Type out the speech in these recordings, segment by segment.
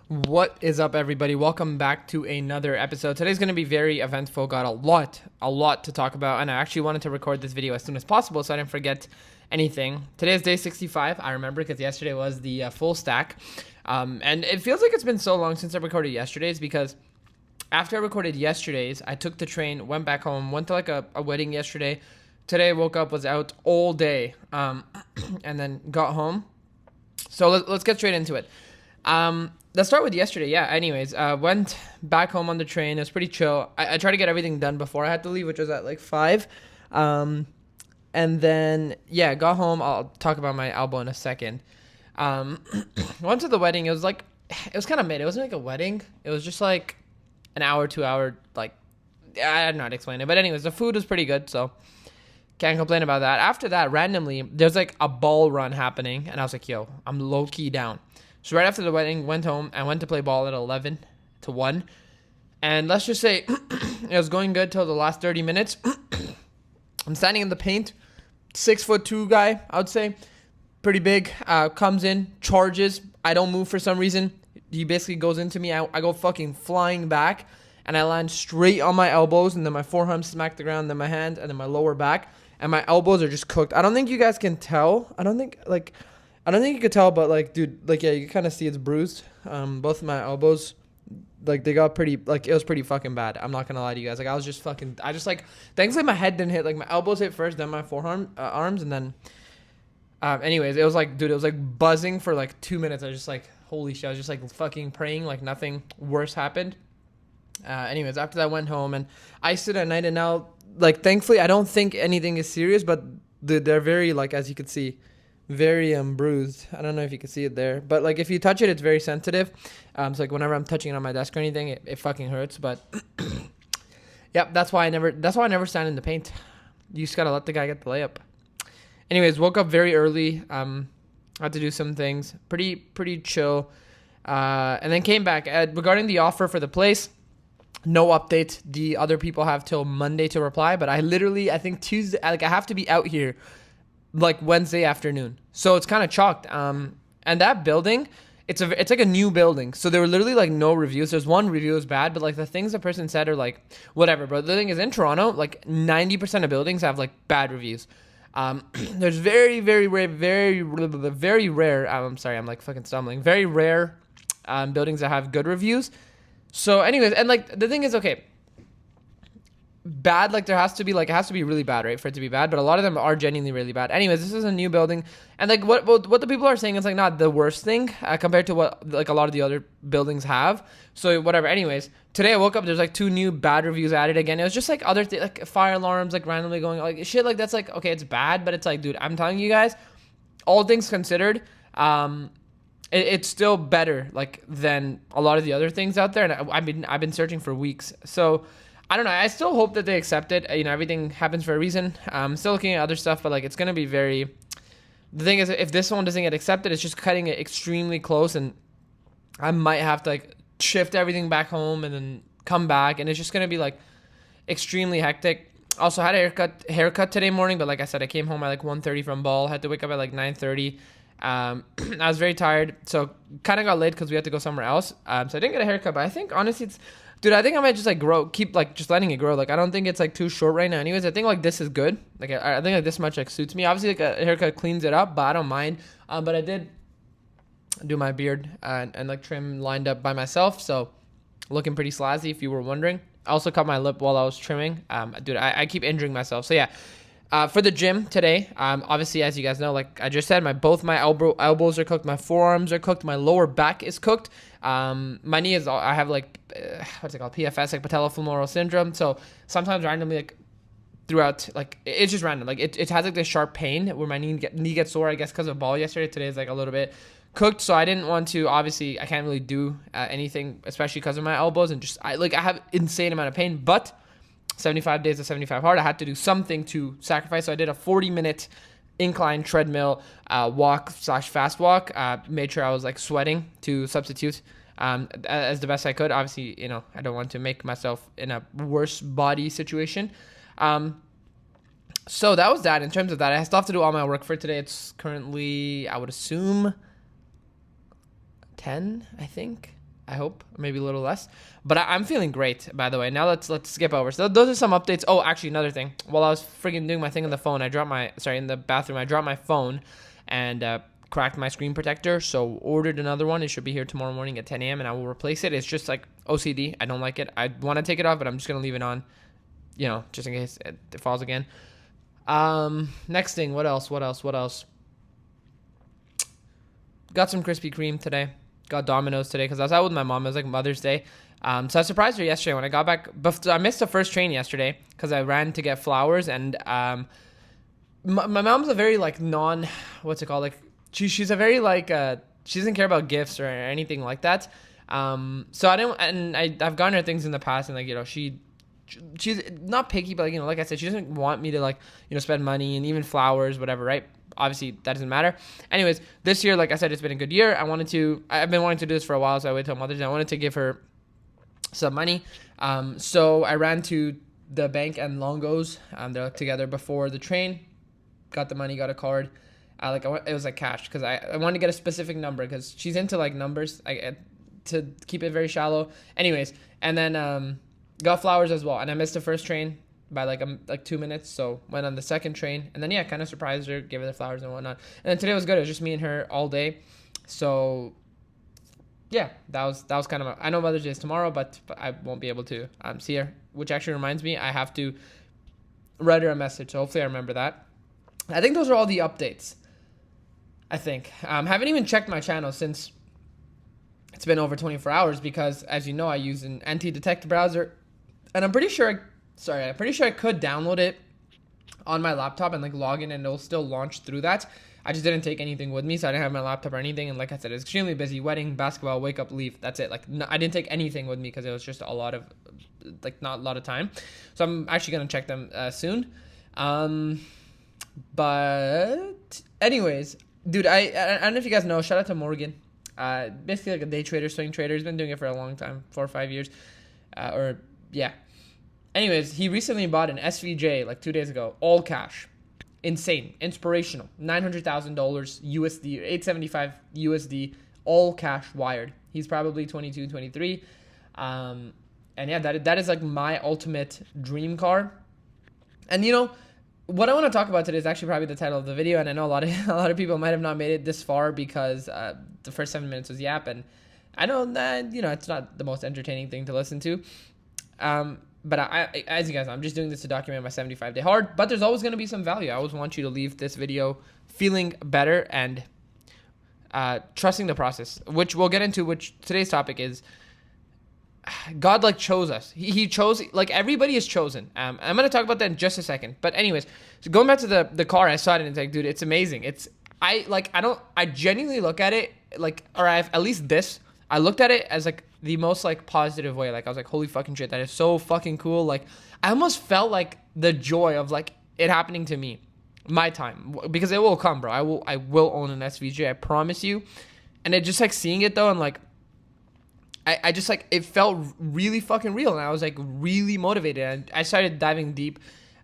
What is up, everybody? Welcome back to another episode. Today's going to be very eventful. Got a lot to talk about, and I actually wanted to record this video as soon as possible so I didn't forget anything. Today is day 65. I remember because yesterday was the full stack, and it feels like it's been so long since I recorded yesterday's because after I recorded yesterday's, I took the train, went back home, went to like a wedding yesterday. Today I woke up, was out all day, and then got home. So let's get straight into it. Let's start with yesterday. Yeah, anyways, went back home on the train. It was pretty chill. I tried to get everything done before I had to leave, which was at like 5. And then, yeah, got home. I'll talk about my elbow in a second. Went to the wedding. It was kind of mid. It wasn't like a wedding. It was just like an hour, 2 hour, like, I don't know how to explain it. But anyways, the food was pretty good, so can't complain about that. After that, randomly, there's like a ball run happening. And I was like, yo, I'm low-key down. So right after the wedding, went home and went to play ball at 11 to 1. And let's just say it was going good till the last 30 minutes. I'm standing in the paint. 6'2" guy, I would say. Pretty big. Comes in, charges. I don't move for some reason. He basically goes into me. I go fucking flying back. And I land straight on my elbows. And then my forearm smack the ground. Then my hand. And then my lower back. And my elbows are just cooked. I don't think you guys can tell. I don't think you could tell, but like, dude, like, yeah, you kind of see it's bruised. Both of my elbows, like, they got pretty, like, it was pretty fucking bad. I'm not gonna lie to you guys. Like, thankfully my head didn't hit. Like, my elbows hit first, then my forearm, arms, and then, anyways, it was like, dude, it was like buzzing for like 2 minutes. I was just like, holy shit. I was just like fucking praying like nothing worse happened. Anyways, after that, I went home and I stood at night, and now, like, thankfully, I don't think anything is serious, but they're very, like, as you can see, very bruised. I don't know if you can see it there, but like if you touch it, it's very sensitive. So like whenever I'm touching it on my desk or anything, it fucking hurts. But yep, that's why I never stand in the paint. You just gotta let the guy get the layup. Anyways, woke up very early. Had to do some things. Pretty chill. And then came back. Regarding the offer for the place, no update. The other people have till Monday to reply, but I think Tuesday, like, I have to be out here like Wednesday afternoon. So it's kind of chalked. And that building, it's like a new building. So there were literally like no reviews. There's one review was bad, but like the things the person said are like whatever. But the thing is, in Toronto, like 90% of buildings have like bad reviews. There's very rare. I'm sorry, I'm like fucking stumbling. Very rare buildings that have good reviews. So anyways, and like the thing is, okay, bad, like, it has to be really bad, right, for it to be bad, but a lot of them are genuinely really bad. Anyways, this is a new building, and like what the people are saying is like not the worst thing compared to what like a lot of the other buildings have. So whatever. Anyways, today I woke up, there's like 2 new bad reviews added again. It was just like other like fire alarms like randomly going, like shit like that's like, okay, it's bad, but it's like, dude, I'm telling you guys, all things considered, it's still better like than a lot of the other things out there, and I've been searching for weeks. So I don't know. I still hope that they accept it. You know, everything happens for a reason. I'm still looking at other stuff, but like it's gonna be very. The thing is, if this one doesn't get accepted, it's just cutting it extremely close, and I might have to like shift everything back home and then come back, and it's just gonna be like extremely hectic. Also had a haircut today morning, but like I said, I came home at like 1:30 from ball. Had to wake up at like 9:30. I was very tired, so kind of got late because we had to go somewhere else. So I didn't get a haircut, but I think honestly it's. Dude, I think I might just like keep like just letting it grow. Like I don't think it's like too short right now. Anyways, I think like this is good. Like I think like this much like suits me. Obviously, like a haircut cleans it up, but I don't mind. But I did do my beard and like trim lined up by myself, so looking pretty slazzy if you were wondering. I also cut my lip while I was trimming. Dude, I keep injuring myself. So yeah. For the gym today, obviously, as you guys know, like I just said, both my elbows are cooked, my forearms are cooked, my lower back is cooked. My knee is, I have like, what's it called? PFS, like patellofemoral syndrome. So sometimes randomly, like throughout, like it's just random. Like it has like this sharp pain where my knee gets sore, I guess, because of ball yesterday. Today is like a little bit cooked. So I didn't want to, obviously, I can't really do anything, especially because of my elbows, and just, I have insane amount of pain, but 75 days of 75 hard, I had to do something to sacrifice. So I did a 40-minute incline treadmill walk / fast walk. Made sure I was like sweating to substitute as the best I could. Obviously, you know, I don't want to make myself in a worse body situation. So that was that. In terms of that, I still have to do all my work for today. It's currently, I would assume, 10, I think. I hope, or maybe a little less. But I'm feeling great, by the way. Now let's skip over. So those are some updates. Oh, actually, another thing. While I was freaking doing my thing on the phone, in the bathroom, I dropped my phone and cracked my screen protector. So ordered another one. It should be here tomorrow morning at 10 a.m. and I will replace it. It's just like OCD. I don't like it. I want to take it off, but I'm just going to leave it on, just in case it falls again. Next thing. What else? Got some Krispy Kreme today. Got Domino's today because I was out with my mom. It was like Mother's Day. So I surprised her yesterday when I got back. I missed the first train yesterday because I ran to get flowers. And my mom's a very like what's it called? Like she's a very like she doesn't care about gifts or anything like that. So I didn't, and I've gotten her things in the past, and like she's not picky, but like like I said, she doesn't want me to like spend money and even flowers, whatever, right? Obviously, that doesn't matter. Anyways, this year, like I said, it's been a good year. I've been wanting to do this for a while, so I waited till Mother's Day. I wanted to give her some money. So I ran to the bank and Longo's. They're together before the train. Got the money, got a card. It was like cash because I wanted to get a specific number because she's into like numbers. To keep it very shallow. Anyways, and then got flowers as well. And I missed the first train by like 2 minutes, so went on the second train, and then kind of surprised her, gave her the flowers and whatnot. And then today was good. It was just me and her all day, so yeah, that was kind of I know Mother's Day is tomorrow, but I won't be able to see her, which actually reminds me I have to write her a message, so hopefully I remember that. I think those are all the updates. I think haven't even checked my channel since it's been over 24 hours because, as you know, I use an anti-detect browser, and I'm pretty sure I could download it on my laptop and like log in and it'll still launch through that. I just didn't take anything with me, so I didn't have my laptop or anything. And like I said, it's extremely busy. Wedding, basketball, wake up, leave. That's it. Like I didn't take anything with me because it was just not a lot of time. So I'm actually going to check them soon. But anyways, dude, I don't know if you guys know, shout out to Morgan. Basically like a day trader, swing trader. He's been doing it for a long time, 4 or 5 years. Anyways, he recently bought an SVJ like 2 days ago, all cash. Insane, inspirational. $900,000 USD, 875 USD, all cash wired. He's probably 22, 23. And yeah, that is like my ultimate dream car. And what I want to talk about today is actually probably the title of the video, and I know a lot of people might have not made it this far because the first 7 minutes was yap, and I know that it's not the most entertaining thing to listen to. But I, as you guys know, I'm just doing this to document my 75-day hard, but there's always going to be some value. I always want you to leave this video feeling better and trusting the process, which we'll get into, which today's topic is God like chose us. He chose, like everybody is chosen. I'm going to talk about that in just a second. But anyways, so going back to the car, I saw it and it's like, dude, it's amazing. I genuinely look at it like, or I've at least this, I looked at it as like the most like positive way. Like I was like, holy fucking shit, that is so fucking cool. Like I almost felt like the joy of like it happening to me, my time, because it will come, bro. I will own an SVJ, I promise you. And it just like seeing it though, and like I just like it felt really fucking real, and I was like really motivated. And I started diving deep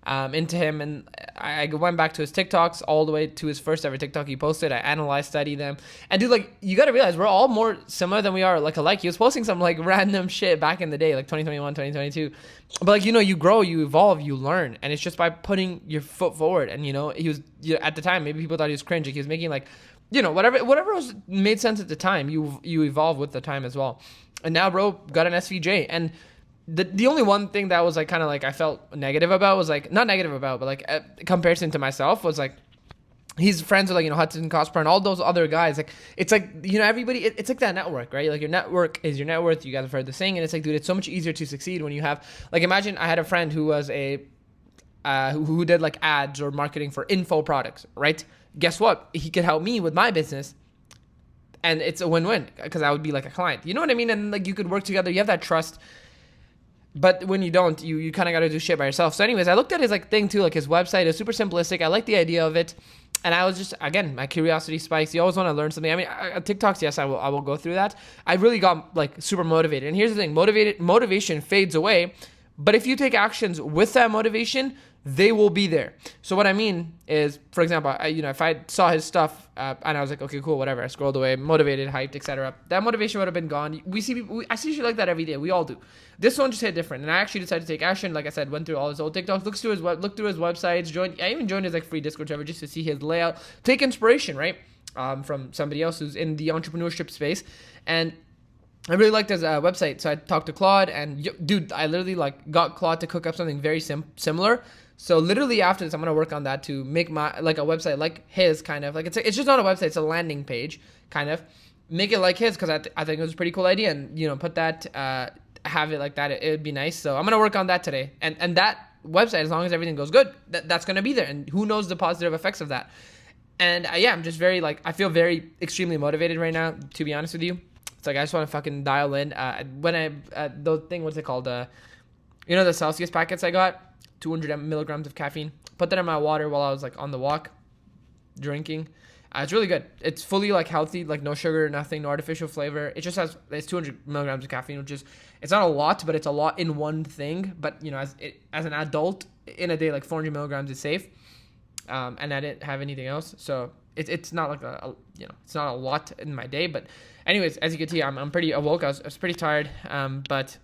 into him, and I went back to his TikToks all the way to his first ever TikTok he posted. I analyzed, studied them, and dude, like you got to realize we're all more similar than we are like alike. He was posting some like random shit back in the day, like 2021, 2022, but like you grow, you evolve, you learn, and it's just by putting your foot forward. And he was at the time, maybe people thought he was cringe. Like, he was making like whatever made sense at the time. You evolve with the time as well. And now bro got an SVJ, and the only one thing that was like kind of like I felt negative about was like, not negative about, but like comparison to myself was like he's friends with like Hudson Cosper and all those other guys. Like it's like everybody, it's like that network, right? Like your network is your net worth. You guys have heard the saying, and it's like, dude, it's so much easier to succeed when you have like, imagine I had a friend who was who did like ads or marketing for info products, right? Guess what? He could help me with my business. And it's a win-win because I would be like a client. You know what I mean? And like you could work together. You have that trust. But when you don't, you kind of got to do shit by yourself. So anyways, I looked at his like thing too, like his website is super simplistic. I like the idea of it. And I was just, again, my curiosity spikes. You always want to learn something. I mean, TikToks, yes, I will go through that. I really got like super motivated. And here's the thing, motivation fades away. But if you take actions with that motivation, they will be there. So what I mean is, for example, if I saw his stuff and I was like, okay, cool, whatever. I scrolled away, motivated, hyped, etc. That motivation would have been gone. I see shit like that every day. We all do. This one just hit different, and I actually decided to take action. Like I said, went through all his old TikToks, looked through his websites, I even joined his like free Discord server just to see his layout, take inspiration, right, from somebody else who's in the entrepreneurship space, and I really liked his website, so I talked to Claude, and dude, I literally like got Claude to cook up something very similar. So literally after this, I'm gonna work on that to make my like a website like his, kind of like it's just not a website, it's a landing page, kind of make it like his, because I think it was a pretty cool idea, and put that have it like that, it would be nice. So I'm gonna work on that today, and that website, as long as everything goes good, that's gonna be there, and who knows the positive effects of that. And yeah, I'm just very I feel very extremely motivated right now, to be honest with you. It's like I just want to fucking dial in. When the thing, what's it called? The Celsius packets I got, 200 milligrams of caffeine. Put that in my water while I was like on the walk, drinking. It's really good. It's fully like healthy, like no sugar, nothing, no artificial flavor. It's 200 milligrams of caffeine, which is, it's not a lot, but it's a lot in one thing. But as an adult in a day, like 400 milligrams is safe. And I didn't have anything else, so it's not like it's not a lot in my day. But anyways, as you can see, I'm pretty awoke. I was pretty tired, but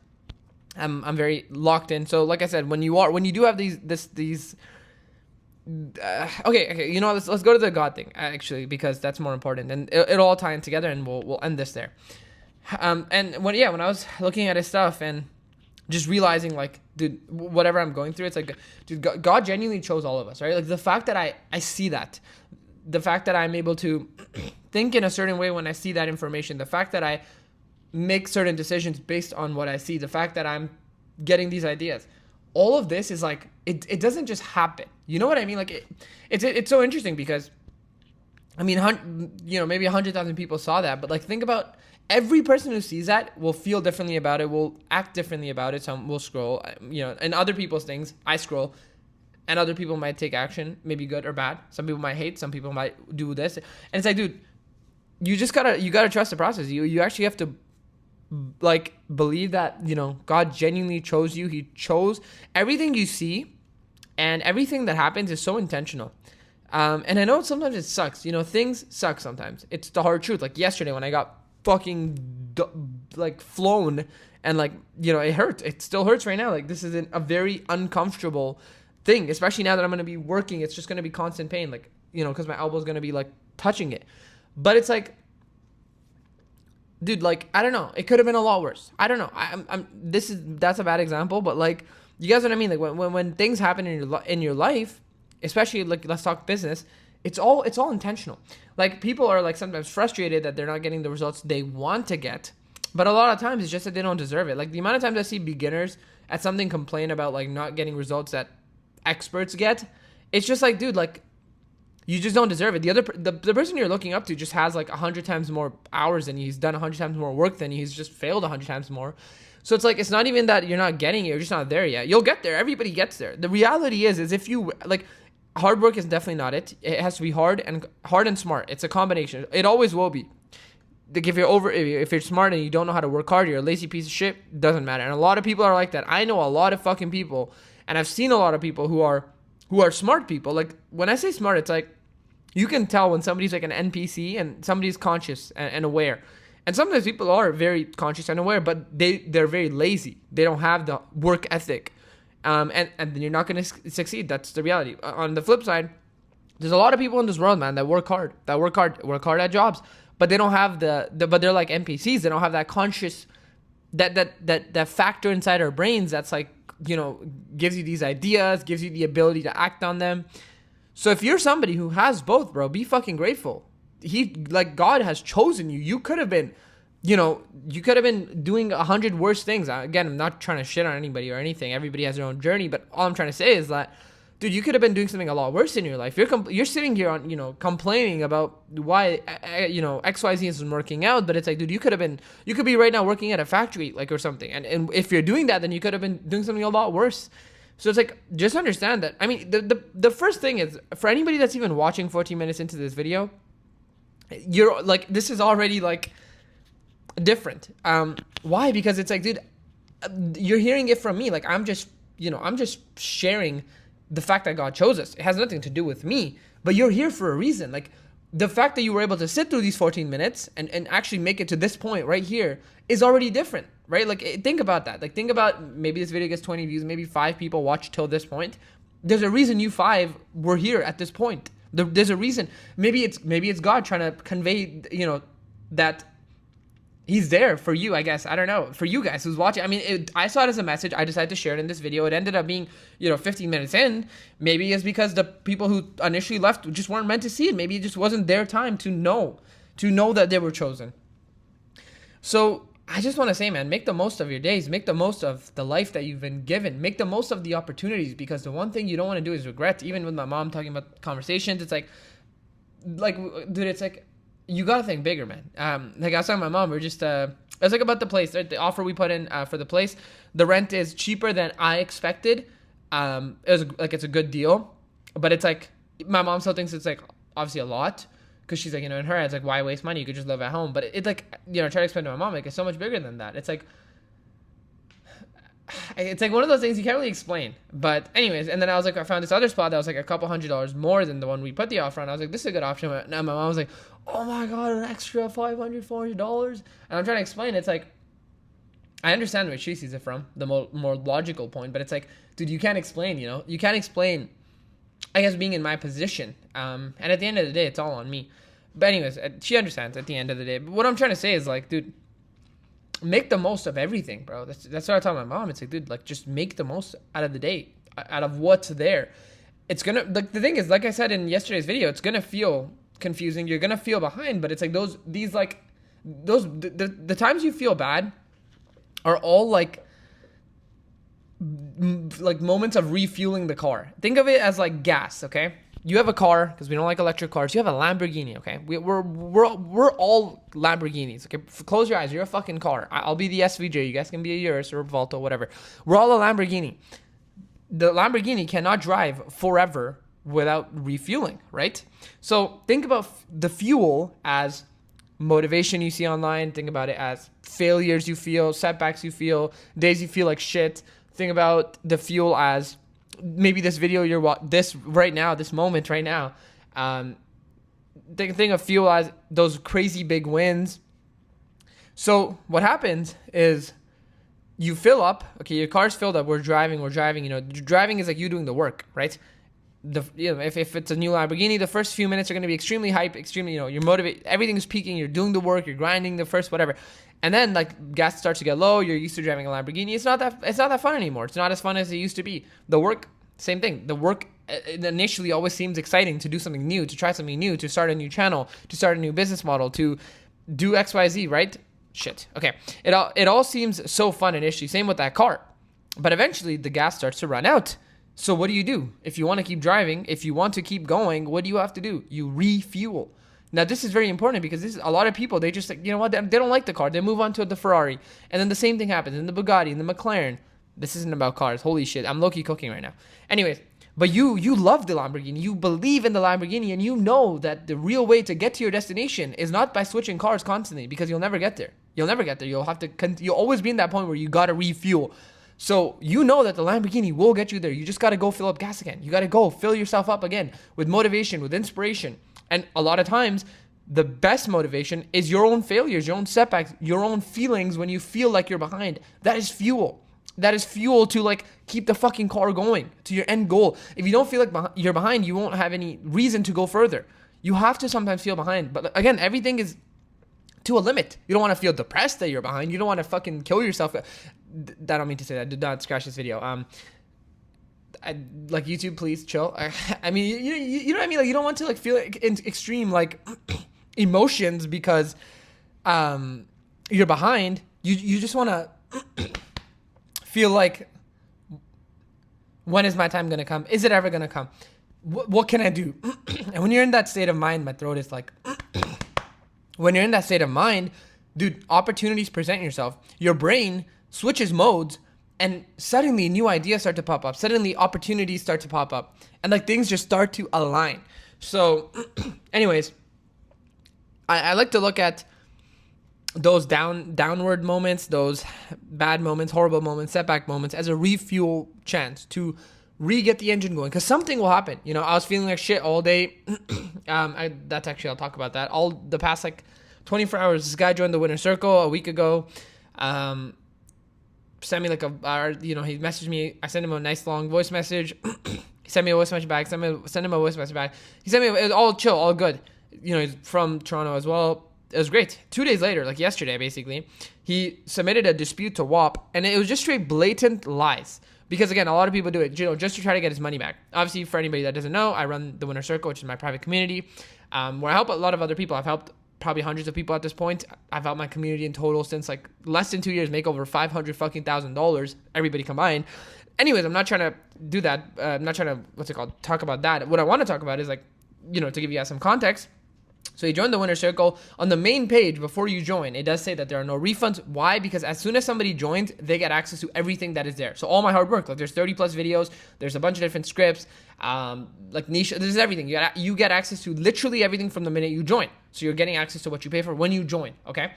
I'm very locked in. So like I said, when you do have these okay, let's go to the God thing actually, because that's more important, and it'll all tie in together, and we'll end this there. And when I was looking at his stuff and just realizing, like, dude, whatever I'm going through, it's like, dude, God genuinely chose all of us, right? Like, the fact that I see that, the fact that I'm able to think in a certain way when I see that information, the fact that I make certain decisions based on what I see, the fact that I'm getting these ideas, all of this is like, it doesn't just happen. You know what I mean? Like, it's so interesting because, I mean, maybe 100,000 people saw that, but like, think about every person who sees that will feel differently about it, will act differently about it. Some will scroll, and other people's things, I scroll, and other people might take action, maybe good or bad. Some people might hate, some people might do this. And it's like, dude, you gotta trust the process. You actually have to like believe that, God genuinely chose you. He chose everything you see, and everything that happens is so intentional. And I know sometimes it sucks, things suck sometimes. It's the hard truth. Like yesterday when I got fucking flown, and it hurts. It still hurts right now. Like, this is a very uncomfortable thing, especially now that I'm going to be working. It's just going to be constant pain, because my elbow's going to be like touching it. But it's like, dude, like, I don't know, it could have been a lot worse. I don't know. That's a bad example, but like, you guys know what I mean? Like, when things happen in your life, especially like, let's talk business, it's all intentional. Like, people are like sometimes frustrated that they're not getting the results they want to get, but a lot of times it's just that they don't deserve it. Like, the amount of times I see beginners at something complain about like not getting results that experts get, it's just like, dude, like, you just don't deserve it. The person you're looking up to just has like 100 times more hours than you. He's done 100 times more work than you. He's just failed 100 times more. So it's like, it's not even that you're not getting it, you're just not there yet. You'll get there. Everybody gets there. The reality is if you like, hard work is definitely not it. It has to be hard and smart. It's a combination. It always will be. Like, if you're smart and you don't know how to work hard, you're a lazy piece of shit, doesn't matter. And a lot of people are like that. I know a lot of fucking people, and I've seen a lot of people who are smart people. Like, when I say smart, it's like, you can tell when somebody's like an NPC and somebody's conscious and aware. And sometimes people are very conscious and aware, but they're very lazy. They don't have the work ethic. And then you're not going to succeed. That's the reality. On the flip side, there's a lot of people in this world, man, that work hard at jobs, but they don't have but they're like NPCs. They don't have that conscious, that factor inside our brains that's like, gives you these ideas, gives you the ability to act on them. So if you're somebody who has both, bro, be fucking grateful. God has chosen you. You could have been, doing 100 worse things. Again, I'm not trying to shit on anybody or anything. Everybody has their own journey. But all I'm trying to say is that, dude, you could have been doing something a lot worse in your life. You're sitting here on, complaining about why, XYZ isn't working out. But it's like, dude, you could be right now working at a factory, like, or something. And if you're doing that, then you could have been doing something a lot worse. So it's like, just understand that. I mean, the first thing is, for anybody that's even watching 14 minutes into this video, you're like, this is already like different. Why? Because it's like, dude, you're hearing it from me. Like, I'm just sharing the fact that God chose us. It has nothing to do with me, but you're here for a reason. Like, the fact that you were able to sit through these 14 minutes and actually make it to this point right here is already different, right? Like, think about that. Like, think about, maybe this video gets 20 views, maybe 5 people watch till this point. There's a reason you 5 were here at this point. There's a reason. Maybe it's God trying to convey, that he's there for you, I guess. I don't know. For you guys who's watching. I mean, I saw it as a message. I decided to share it in this video. It ended up being, 15 minutes in. Maybe it's because the people who initially left just weren't meant to see it. Maybe it just wasn't their time to know that they were chosen. So I just want to say, man, make the most of your days. Make the most of the life that you've been given. Make the most of the opportunities, because the one thing you don't want to do is regret. Even with my mom talking about conversations, it's like, dude, it's like, you gotta think bigger, man. Like, I was talking to my mom, we're just, it was like about the place, right? The offer we put in for the place, the rent is cheaper than I expected. It's a good deal, but it's like, my mom still thinks it's like obviously a lot, because she's like, in her head, it's like, why waste money? You could just live at home. But it's like, try to explain to my mom, like, it's so much bigger than that. It's like one of those things you can't really explain. But anyways, and then I was like, I found this other spot that was like a couple $100 more than the one we put the offer on. I was like, this is a good option. Now my mom was like, oh my God, an extra $500, $400. And I'm trying to explain, it's like, I understand where she sees it from, the more logical point, but it's like, dude, you can't explain, you can't explain, I guess, being in my position. And at the end of the day, it's all on me. But anyways, she understands at the end of the day. But what I'm trying to say is, like, dude, make the most of everything, bro. That's what I tell my mom. It's like, dude, like, just make the most out of the day, out of what's there. It's gonna, like, the thing is, like I said in yesterday's video, it's gonna feel confusing. You're gonna feel behind, but it's like the times you feel bad are all like moments of refueling the car. Think of it as like gas, okay? You have a car, because we don't like electric cars. You have a Lamborghini, okay? We're all Lamborghinis, okay? Close your eyes. You're a fucking car. I'll be the SVJ. You guys can be a Urus or a Volto, whatever. We're all a Lamborghini. The Lamborghini cannot drive forever without refueling, right? So think about the fuel as motivation you see online. Think about it as failures you feel, setbacks you feel, days you feel like shit. Think about the fuel as maybe this video this moment right now. Think of fuel as those crazy big wins. So what happens is you fill up. Okay, your car's filled up. We're driving. Driving is like you doing the work, right? If it's a new Lamborghini, the first few minutes are going to be extremely hype, you're motivated, everything's peaking, you're doing the work, you're grinding the first whatever, and then like gas starts to get low, you're used to driving a Lamborghini, it's not that fun anymore. It's not as fun as it used to be. The work, same thing. The work initially always seems exciting, to do something new, to try something new, to start a new channel, to start a new business model, to do XYZ, right? Shit. Okay. It all seems so fun initially. Same with that car, but eventually the gas starts to run out. So what do? If you want to keep driving, if you want to keep going, what do you have to do? You refuel. Now, this is very important, because a lot of people, they just, like, you know what, they don't like the car. They move on to the Ferrari. And then the same thing happens in the Bugatti, in the McLaren. This isn't about cars. Holy shit. I'm low-key cooking right now. Anyways, but you love the Lamborghini. You believe in the Lamborghini, and you know that the real way to get to your destination is not by switching cars constantly, because you'll never get there. You'll always be in that point where you got to refuel. So you know that the Lamborghini will get you there. You just got to go fill up gas again. You got to go fill yourself up again with motivation, with inspiration. And a lot of times, the best motivation is your own failures, your own setbacks, your own feelings when you feel like you're behind. That is fuel. That is fuel to, like, keep the fucking car going to your end goal. If you don't feel like you're behind, you won't have any reason to go further. You have to sometimes feel behind. But again, everything is to a limit. You don't want to feel depressed that you're behind. You don't want to fucking kill yourself. I don't mean to say that. Did not scratch this video. Like, YouTube, please chill. I mean, you know what I mean? Like, you don't want to, like, feel like extreme, like, emotions because you're behind. You just want to feel like, when is my time gonna come? Is it ever gonna come? What can I do? And when you're in that state of mind, my throat is like, when you're in that state of mind, dude, opportunities present yourself. Your brain switches modes, and suddenly new ideas start to pop up. Suddenly opportunities start to pop up, and like things just start to align. So anyways, I like to look at those downward moments, those bad moments, horrible moments, setback moments as a refuel chance to re-get the engine going, because something will happen. You know, I was feeling like shit all day. That's actually, I'll talk about that. All the past like 24 hours, this guy joined the winner circle a week ago. Sent me like he messaged me. I sent him a nice long voice message. He sent me a voice message back. Sent him a voice message back. He sent me, it was all chill, all good. You know, he's from Toronto as well. It was great. 2 days later, like yesterday, basically, he submitted a dispute to WAP, and it was just straight blatant lies. Because again, a lot of people do it, you know, just to try to get his money back. Obviously, for anybody that doesn't know, I run the Winner Circle, which is my private community, where I help a lot of other people. I've helped probably hundreds of people at this point. I've helped my community in total since like less than 2 years make over $500,000, everybody combined. Anyways, I'm not trying to do that. I'm not trying to, talk about that. What I want to talk about is like, you know, to give you guys some context. So you join the Winner Circle. On the main page, before you join, it does say that there are no refunds. Why? Because as soon as somebody joins, they get access to everything that is there. So all my hard work, like there's 30 plus videos, there's a bunch of different scripts, like niche, there's everything. You get access to literally everything from the minute you join. So you're getting access to what you pay for when you join, okay?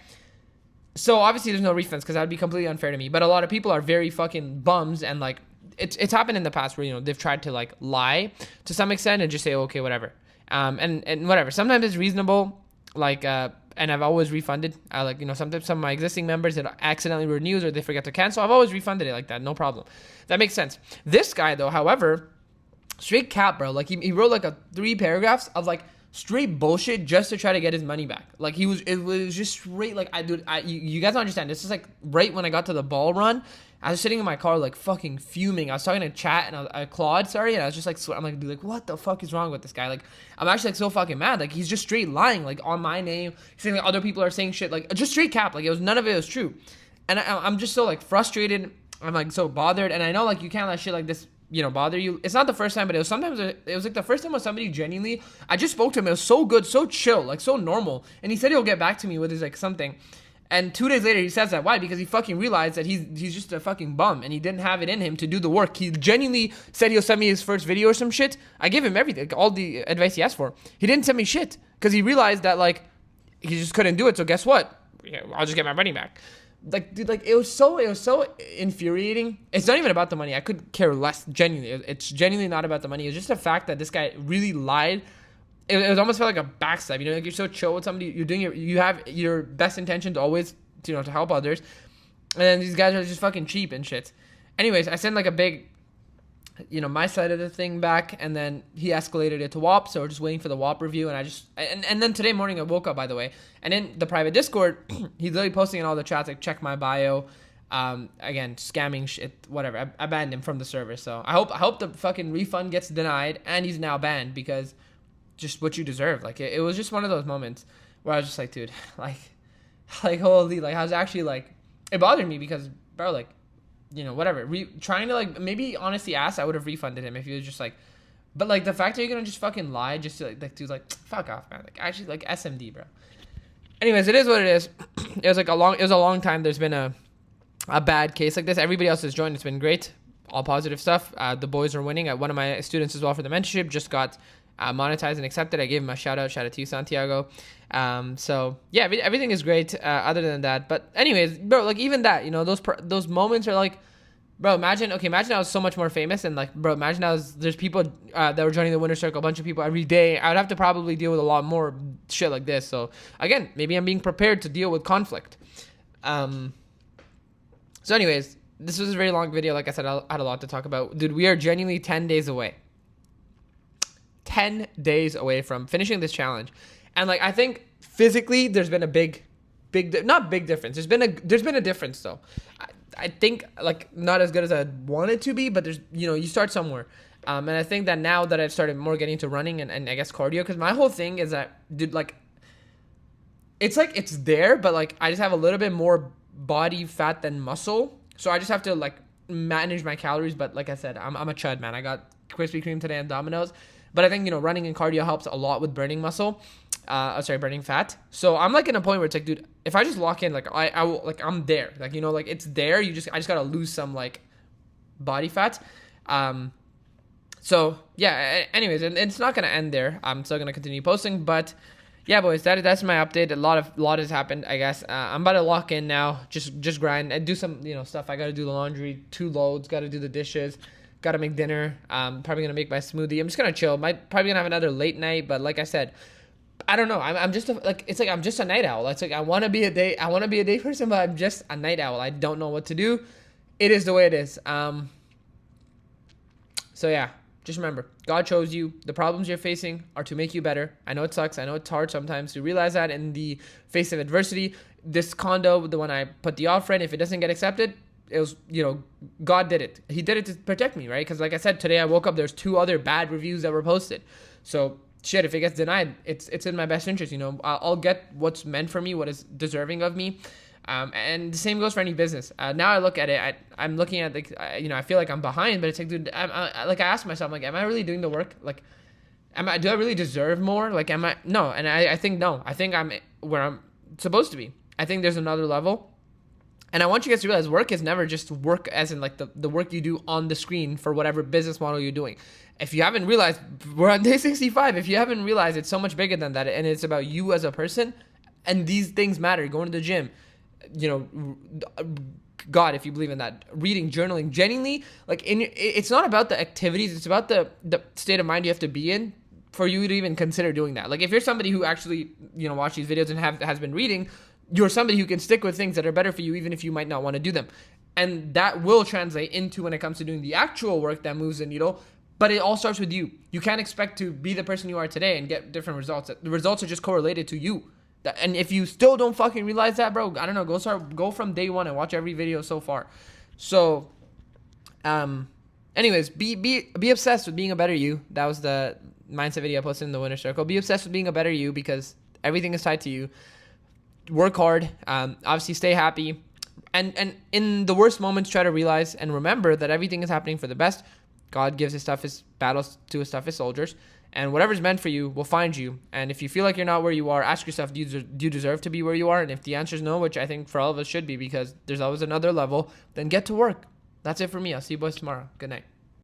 So obviously there's no refunds because that would be completely unfair to me. But a lot of people are very fucking bums, and like it's happened in the past where, you know, they've tried to like lie to some extent and just say, okay, whatever. And whatever. Sometimes it's reasonable, like, and I've always refunded. Like, you know, sometimes some of my existing members that accidentally renews or they forget to cancel, I've always refunded it like that, no problem. That makes sense. This guy though, however, straight cap, bro. Like he wrote like 3 paragraphs of like straight bullshit just to try to get his money back. Like it was just straight. Like you guys don't understand. This is like right when I got to the ball run. I was sitting in my car like fucking fuming. I was talking to Chat and Claude, sorry, and I was just like, I'm like, what the fuck is wrong with this guy? Like, I'm actually like so fucking mad. Like, he's just straight lying, like on my name, saying like other people are saying shit, like just straight cap. Like none of it was true, and I'm just so like frustrated. I'm like so bothered, and I know like you can't let shit like this, you know, bother you. It's not the first time, but it was like the first time when somebody genuinely, I just spoke to him. It was so good, so chill, like so normal, and he said he'll get back to me with his like something. And 2 days later, he says that. Why? Because he fucking realized that he's just a fucking bum, and he didn't have it in him to do the work. He genuinely said he'll send me his first video or some shit. I gave him everything, like, all the advice he asked for. He didn't send me shit because he realized that like he just couldn't do it. So guess what? Yeah, I'll just get my money back. Like, dude, like it was so infuriating. It's not even about the money. I could care less. Genuinely, it's genuinely not about the money. It's just the fact that this guy really lied. It almost felt like a backstab, you know, like you're so chill with somebody, you have your best intentions always, you know, to help others, and then these guys are just fucking cheap and shit. Anyways, I sent like a big, you know, my side of the thing back, and then he escalated it to WAP, so we're just waiting for the WAP review, and then today morning I woke up, by the way, and in the private Discord, he's literally posting in all the chats, like, check my bio, again, scamming shit, whatever. I banned him from the server, so I hope the fucking refund gets denied, and he's now banned, because just what you deserve. Like it was just one of those moments where I was just like, dude, like holy, like I was actually like, it bothered me because, bro, like, you know, whatever, trying to like maybe honestly ask, I would have refunded him if he was just like, but like the fact that you're gonna just fucking lie just to like dude, like fuck off, man. Like actually, like SMD, bro. Anyways, it is what it is. It was a long time there's been a bad case like this. Everybody else has joined. It's been great, all positive stuff. The boys are winning. One of my students as well for the mentorship just got monetized and accepted. I gave him a shout out to you, Santiago. So yeah, everything is great other than that. But anyways, bro, like even that, you know, those moments are like, bro, imagine I was so much more famous, and like, bro, imagine there's people that were joining the Winner Circle, a bunch of people every day. I would have to probably deal with a lot more shit like this. So again, maybe I'm being prepared to deal with conflict. So anyways, this was a very long video. Like I said, I had a lot to talk about. Dude, we are genuinely 10 days away. 10 days away from finishing this challenge. And like, I think physically there's been a not big difference. There's been a difference though. I think like not as good as I want it to be, but there's, you know, you start somewhere. And I think that now that I've started more getting into running and I guess cardio, because my whole thing is that, dude, like it's there, but like I just have a little bit more body fat than muscle. So I just have to like manage my calories. But like I said, I'm a chud, man. I got Krispy Kreme today and Domino's. But I think, you know, running and cardio helps a lot with burning muscle. Burning fat. So I'm like in a point where it's like, dude, if I just lock in, like I will, like I'm there. Like, you know, like it's there. I just gotta lose some like body fat. So yeah. Anyways, and it's not gonna end there. I'm still gonna continue posting, but yeah, boys, that's my update. A lot has happened, I guess. I'm about to lock in now. Just grind and do some, you know, stuff. I gotta do the laundry, 2 loads. Gotta do the dishes. Gotta make dinner. Probably gonna make my smoothie. I'm just gonna chill. Probably gonna have another late night. But like I said, I don't know. I'm just it's like I'm just a night owl. It's like I want to be a day person, but I'm just a night owl. I don't know what to do. It is the way it is. So yeah, just remember, God chose you. The problems you're facing are to make you better. I know it sucks. I know it's hard sometimes to realize that in the face of adversity. This condo, the one I put the offer in, if it doesn't get accepted, it was, God did it. He did it to protect me, right? Because like I said, today I woke up, there's 2 other bad reviews that were posted. So shit, if it gets denied, it's in my best interest. I'll get what's meant for me, what is deserving of me. And the same goes for any business. Now I look at it, I'm looking at I feel like I'm behind, but it's like, dude, I ask myself, like, am I really doing the work? Like, do I really deserve more? Like, no. And I think no. I think I'm where I'm supposed to be. I think there's another level. And I want you guys to realize work is never just work as in like the work you do on the screen for whatever business model you're doing. If you haven't realized, we're on day 65. If you haven't realized, it's so much bigger than that. And it's about you as a person. And these things matter. Going to the gym, God, if you believe in that, reading, journaling, genuinely, like it's not about the activities. It's about the state of mind you have to be in for you to even consider doing that. Like if you're somebody who actually, watch these videos and has been reading, you're somebody who can stick with things that are better for you, even if you might not want to do them. And that will translate into when it comes to doing the actual work that moves the needle. But it all starts with you. You can't expect to be the person you are today and get different results. The results are just correlated to you. And if you still don't fucking realize that, bro, I don't know, go from day one and watch every video so far. So, anyways, be obsessed with being a better you. That was the mindset video I posted in the winner circle. Be obsessed with being a better you because everything is tied to you. Work hard, obviously stay happy, and in the worst moments try to realize and remember that everything is happening for the best. God gives his toughest battles to his toughest soldiers, and whatever's meant for you will find you. And if you feel like you're not where you are, ask yourself, do you deserve to be where you are? And if the answer is no, which I think for all of us should be, because there's always another level, then get to work. That's it for me. I'll see you boys tomorrow. Good night.